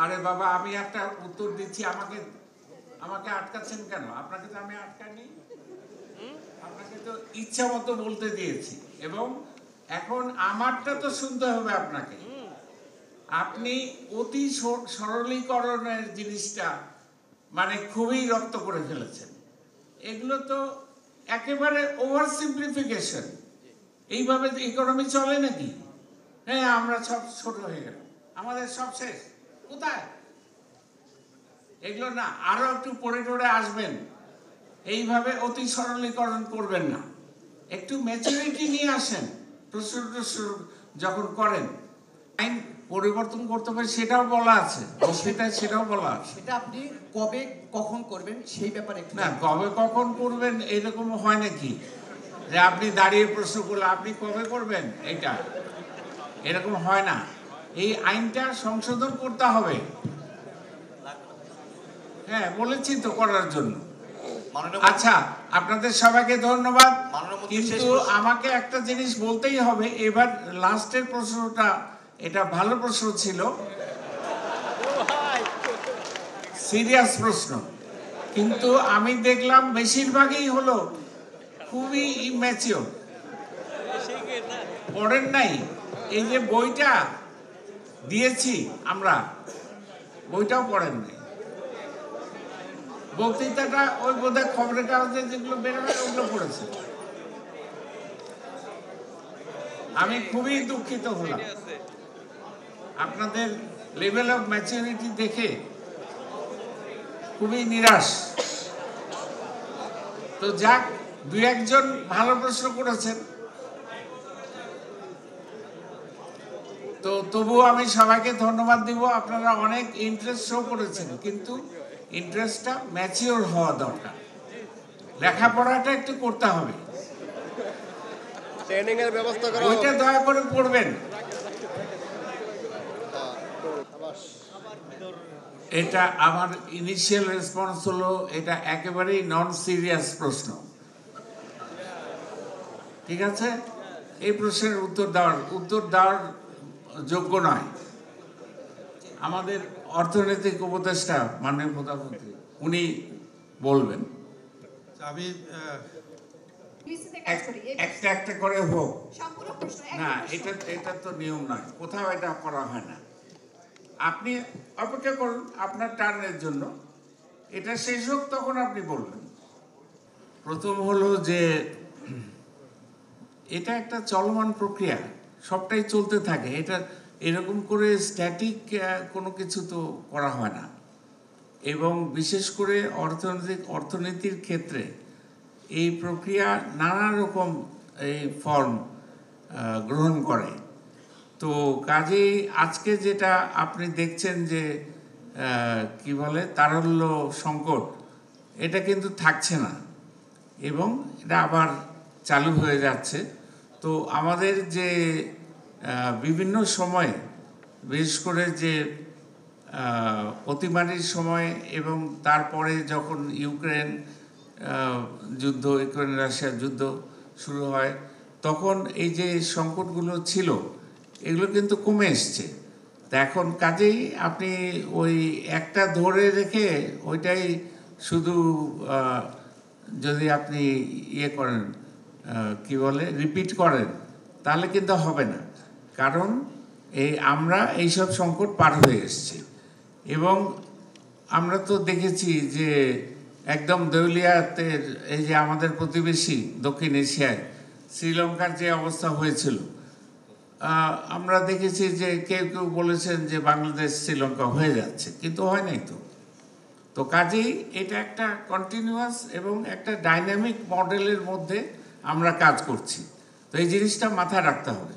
আরে বাবা, আমি একটা উত্তর দিচ্ছি, আমাকে আমাকে আটকাচ্ছেন কেন? আপনাকে তো আমি আটকাইনি, আপনাকে তো ইচ্ছা মতো বলতে দিয়েছি। এবং এখন আমারটা তো শুনতে হবে আপনাকে। আপনি অতি সরলীকরণের জিনিসটা মানে খুবই রক্ত করে ফেলেছেন। এগুলো তো একেবারে ওভার সিম্পলিফিকেশন। এইভাবে ইকোনমি চলে নাকি? হ্যাঁ, আমরা সব ছোট হয়ে গেল, আমাদের সব শেষ। কোথায়? এগুলো না, আরো একটু পড়ে টরে আসবেন। এইভাবে অতি সরলীকরণ করবেন না, একটু ম্যাচুরিটি নিয়ে আসেন। প্রশ্ন যখন করেন আইন পরিবর্তন করতে পারে, সেটাও বলা আছে বক্তৃতায়, সেটাও বলা আছে। সেটা আপনি কবে কখন করবেন সেই ব্যাপারে না, কবে কখন করবেন এরকম হয় নাকি যে আপনি দাঁড়িয়ে প্রশ্ন করলে আপনি কবে করবেন? এটা এরকম হয় না। এই আইনটা সংশোধন করতে হবে। হ্যাঁ, বলেছি তো করার জন্য। আচ্ছা, আপনাদের সবাইকে ধন্যবাদ। কিন্তু আমাকে একটা জিনিস বলতেই হবে, এবার লাস্টের প্রশ্নটা এটা ভালো প্রশ্ন ছিল, সিরিয়াস প্রশ্ন, কিন্তু আমি দেখলাম বেশিরভাগই হলো খুবই ইম্যাচিওর। পড়েন নাই? এই যে বইটা দিয়েছি আমরা, বইটাও পড়েন নাই। বক্তৃতাটা ওই বোধহয় খবরের কাগজে যেগুলো বেরোবে ওগুলো পড়েছে। আমি খুবই দুঃখিত হলাম আপনাদের লেভেল অফ ম্যাচুরিটি দেখে, খুবই নিরাশ। তো যাক, দুই একজন ভালো প্রশ্ন করেছেন, তো তবুও আমি সবাইকে ধন্যবাদ দিব। আপনারা অনেক ইন্টারেস্ট শো করেছেন, কিন্তু ইন্টারেস্টটা ম্যাচিওর হওয়া দরকার। লেখাপড়াটা একটু করতে হবে, ট্রেনিং এর ব্যবস্থা করা হবে। ওইটা দয়া করে পড়বেন। এটা আমার ইনিশিয়াল রেসপন্স হলো, এটা একেবারেই নন সিরিয়াস প্রশ্ন। ঠিক আছে, এই প্রশ্নের উত্তর দেওয়ার যোগ্য নয়। আমাদের অর্থনৈতিক উপদেষ্টা মাননীয় প্রধানমন্ত্রী উনি বলবেন। আমি একটা একটা করে হোক না, এটা তো নিয়ম নয়, কোথাও এটা করা হয় না। আপনি অপেক্ষা করুন আপনার টার্নের জন্য, এটা শেষ হোক তখন আপনি বলবেন। প্রথম হলো যে এটা একটা চলমান প্রক্রিয়া, সবটাই চলতে থাকে। এটা এরকম করে স্ট্যাটিক কোনো কিছু তো করা হয় না। এবং বিশেষ করে অর্থনীতির ক্ষেত্রে এই প্রক্রিয়া নানা রকম এই ফর্ম গ্রহণ করে। তো কাজেই আজকে যেটা আপনি দেখছেন যে কি বলে তারল্য সংকট, এটা কিন্তু থাকছে না এবং এটা আবার চালু হয়ে যাচ্ছে। তো আমাদের যে বিভিন্ন সময়ে, বিশেষ করে যে অতিমারির সময় এবং তারপরে যখন ইউক্রেন যুদ্ধ, ইউক্রেন রাশিয়ার যুদ্ধ শুরু হয়, তখন এই যে সংকটগুলো ছিল এগুলো কিন্তু কমে এসছে। তা এখন কাজেই আপনি ওই একটা ধরে রেখে ওইটাই শুধু যদি আপনি ইয়ে করেন, কি বলে, রিপিট করেন, তাহলে কিন্তু হবে না। কারণ আমরা এইসব সংকট পার হয়ে এসেছি এবং আমরা তো দেখেছি যে একদম দেউলিয়াতের এই যে আমাদের প্রতিবেশী দক্ষিণ এশিয়ায় শ্রীলঙ্কার যে অবস্থা হয়েছিল, আমরা দেখেছি যে কেউ কেউ বলেছেন যে বাংলাদেশ শ্রীলঙ্কা হয়ে যাচ্ছে, কিন্তু হয় নাই তো। তো কাজেই এটা একটা কন্টিনিউয়াস এবং একটা ডাইনামিক মডেলের মধ্যে আমরা কাজ করছি। তো এই জিনিসটা মাথায় রাখতে হবে।